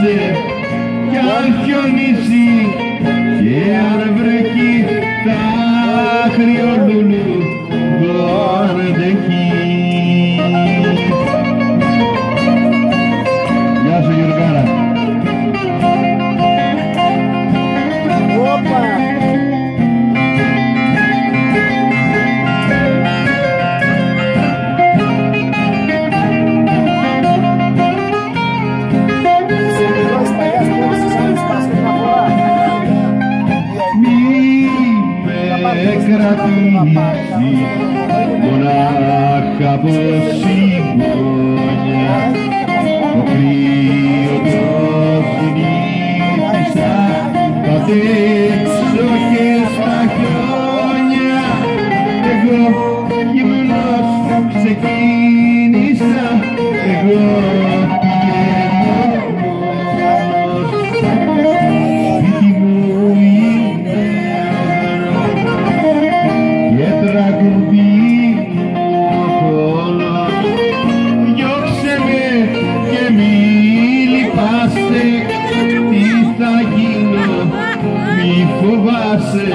λυπάσαι κι αν χιονίσει και αν βρέχει τα χρυολούλου το αντέχει. Γεια σου Γιωργάρα. Κρατήσει μονάχα από συμπόνια το κρύο το συνήθισα πατ' έξω και στα χιόνια εγώ γυμνός ξεκίνησα εγώ πηγαίνω μόνος σπίτι μου είναι τραγουδί όλο διώξε με και μη λυπάσαι τι θα γίνω μη φοβάσαι